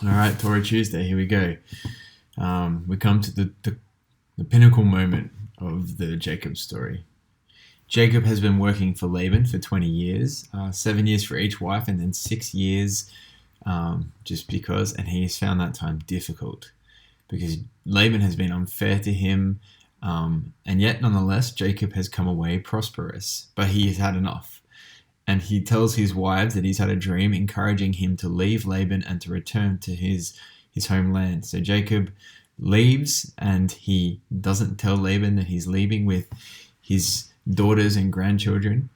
All right, Torah Tuesday, here we go. We come to the pinnacle moment of the Jacob story. Jacob has been working for Laban for 20 years, 7 years for each wife, and then 6 years just because, and he has found that time difficult because Laban has been unfair to him, and yet nonetheless, Jacob has come away prosperous, but he has had enough. And he tells his wives that he's had a dream encouraging him to leave Laban and to return to his homeland. So Jacob leaves, and he doesn't tell Laban that he's leaving with his daughters and grandchildren.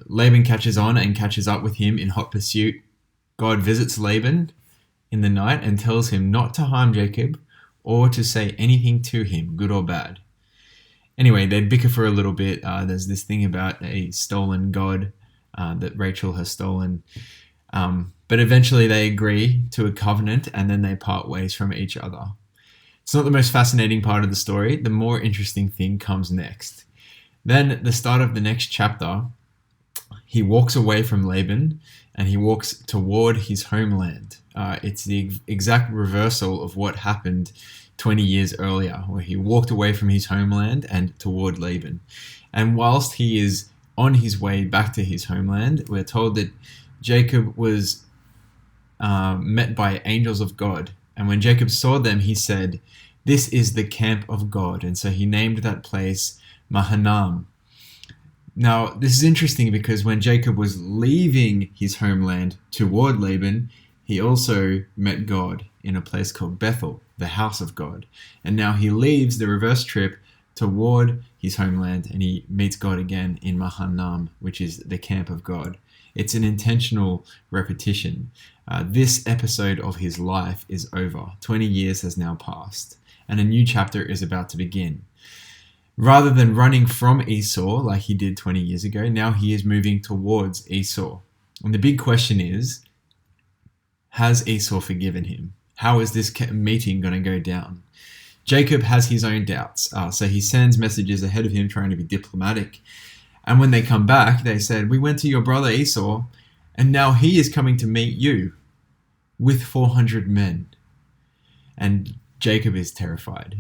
Laban catches on and catches up with him in hot pursuit. God visits Laban in the night and tells him not to harm Jacob or to say anything to him, good or bad. Anyway, they bicker for a little bit. There's this thing about a stolen god that Rachel has stolen. But eventually they agree to a covenant, and then they part ways from each other. It's not the most fascinating part of the story. The more interesting thing comes next. Then at the start of the next chapter, he walks away from Laban and he walks toward his homeland. It's the exact reversal of what happened 20 years earlier, where he walked away from his homeland and toward Laban. And whilst he is on his way back to his homeland, we're told that Jacob was met by angels of God. And when Jacob saw them, he said, "This is the camp of God." And so he named that place Mahanaim. Now, this is interesting because when Jacob was leaving his homeland toward Laban, he also met God in a place called Bethel, the house of God. And now he leaves the reverse trip toward his homeland, and he meets God again in Mahanaim, which is the camp of God. It's an intentional repetition. This episode of his life is over. 20 years has now passed, and a new chapter is about to begin. Rather than running from Esau like he did 20 years ago, now he is moving towards Esau. And the big question is, has Esau forgiven him? How is this meeting going to go down? Jacob has his own doubts, so he sends messages ahead of him trying to be diplomatic. And when they come back, they said, "We went to your brother Esau, and now he is coming to meet you with 400 men." And Jacob is terrified.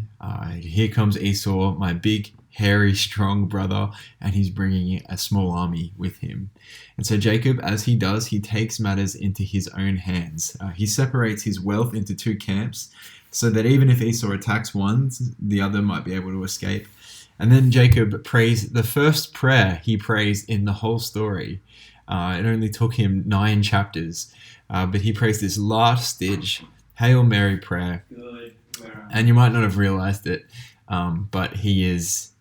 Here comes Esau, my big, hairy, strong brother, and he's bringing a small army with him. And so Jacob, as he does, he takes matters into his own hands. He separates his wealth into two camps, so that even if Esau attacks one, the other might be able to escape. And then Jacob prays the first prayer he prays in the whole story. It only took him 9 chapters, but he prays this last-ditch Hail Mary prayer. And you might not have realized it, but he is,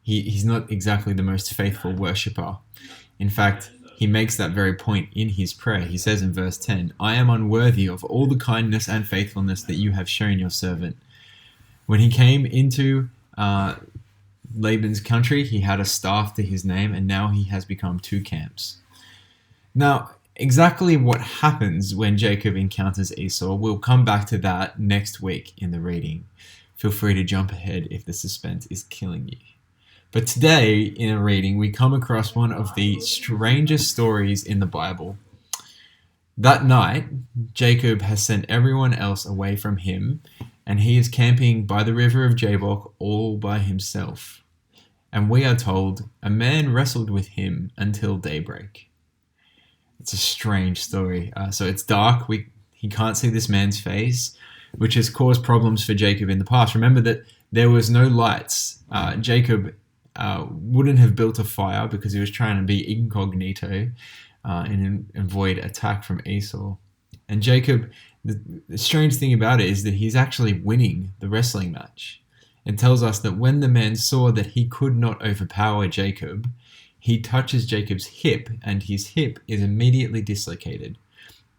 he's not exactly the most faithful worshipper. In fact, he makes that very point in his prayer. He says in verse 10, "I am unworthy of all the kindness and faithfulness that you have shown your servant." When he came into Laban's country, he had a staff to his name, and now he has become 2 camps. Now, exactly what happens when Jacob encounters Esau, we'll come back to that next week in the reading. Feel free to jump ahead if the suspense is killing you. But today, in a reading, we come across one of the strangest stories in the Bible. That night, Jacob has sent everyone else away from him, and he is camping by the river of Jabbok all by himself. And we are told, a man wrestled with him until daybreak. It's a strange story. So it's dark. He can't see this man's face, which has caused problems for Jacob in the past. Remember that there was no lights. Jacob wouldn't have built a fire because he was trying to be incognito and avoid attack from Esau. And Jacob, the strange thing about it is that he's actually winning the wrestling match. It tells us that when the man saw that he could not overpower Jacob, he touches Jacob's hip, and his hip is immediately dislocated.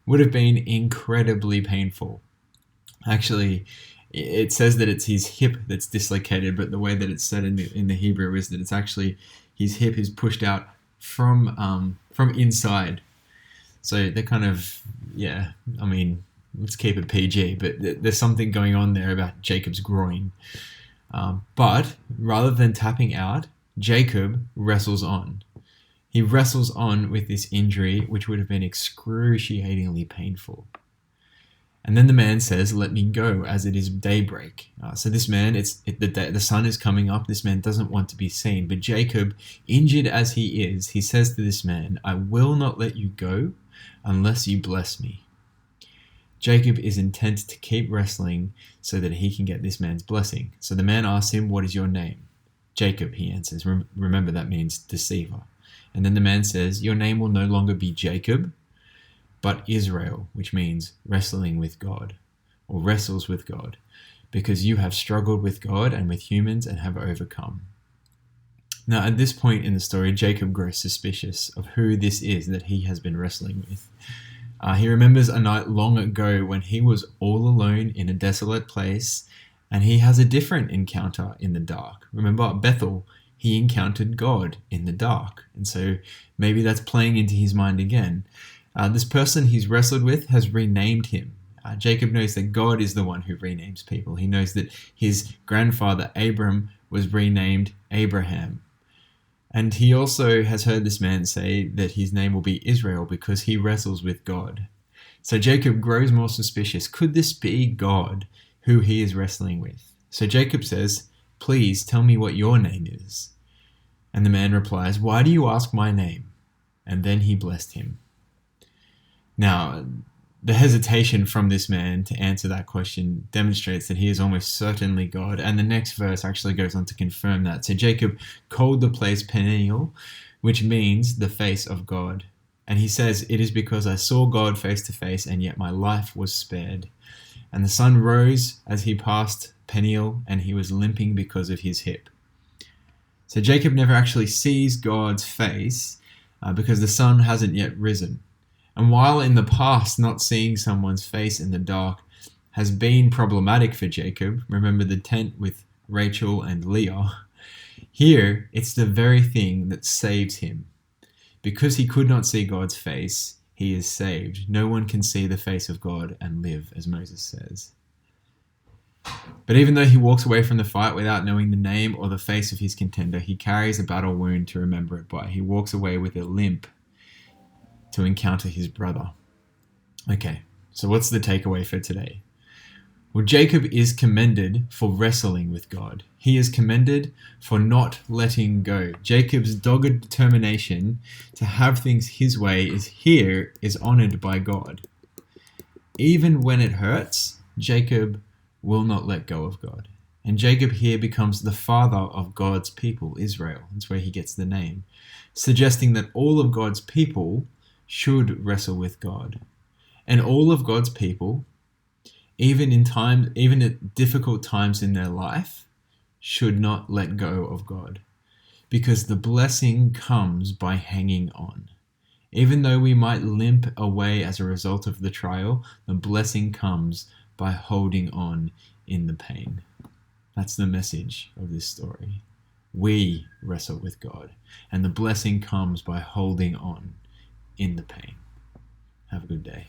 Would have been incredibly painful. Actually, it says that it's his hip that's dislocated, but the way that it's said in the Hebrew is that it's actually his hip is pushed out from inside. So they're kind of, let's keep it PG, but there's something going on there about Jacob's groin. But rather than tapping out, Jacob wrestles on. He wrestles on with this injury, which would have been excruciatingly painful. And then the man says, "Let me go, as it is daybreak." So this man, the sun is coming up. This man doesn't want to be seen. But Jacob, injured as he is, he says to this man, "I will not let you go unless you bless me." Jacob is intent to keep wrestling so that he can get this man's blessing. So the man asks him, "What is your name?" "Jacob," he answers. Remember, that means deceiver. And then the man says, "Your name will no longer be Jacob, but Israel," which means wrestling with God, or wrestles with God, because you have struggled with God and with humans and have overcome. Now, at this point in the story, Jacob grows suspicious of who this is that he has been wrestling with. He remembers a night long ago when he was all alone in a desolate place, and he has a different encounter in the dark. Remember, at Bethel, he encountered God in the dark, and so maybe that's playing into his mind again. This person he's wrestled with has renamed him. Jacob knows that God is the one who renames people. He knows that his grandfather Abram was renamed Abraham. And he also has heard this man say that his name will be Israel because he wrestles with God. So Jacob grows more suspicious. Could this be God who he is wrestling with? So Jacob says, "Please tell me what your name is." And the man replies, "Why do you ask my name?" And then he blessed him. Now, the hesitation from this man to answer that question demonstrates that he is almost certainly God, and the next verse actually goes on to confirm that. So Jacob called the place Peniel, which means the face of God. And he says, "It is because I saw God face to face, and yet my life was spared." And the sun rose as he passed Peniel, and he was limping because of his hip. So Jacob never actually sees God's face because the sun hasn't yet risen. And while in the past not seeing someone's face in the dark has been problematic for Jacob, remember the tent with Rachel and Leah, here it's the very thing that saves him. Because he could not see God's face, he is saved. No one can see the face of God and live, as Moses says. But even though he walks away from the fight without knowing the name or the face of his contender, he carries a battle wound to remember it by. He walks away with a limp to encounter his brother. Okay, so what's the takeaway for today? Well, Jacob is commended for wrestling with God. He is commended for not letting go. Jacob's dogged determination to have things his way is honored by God. Even when it hurts, Jacob will not let go of God. And Jacob here becomes the father of God's people, Israel. That's where he gets the name, suggesting that all of God's people should wrestle with God. And all of God's people, even at difficult times in their life, should not let go of God. Because the blessing comes by hanging on. Even though we might limp away as a result of the trial, the blessing comes by holding on in the pain. That's the message of this story. We wrestle with God, and the blessing comes by holding on in the pain. Have a good day.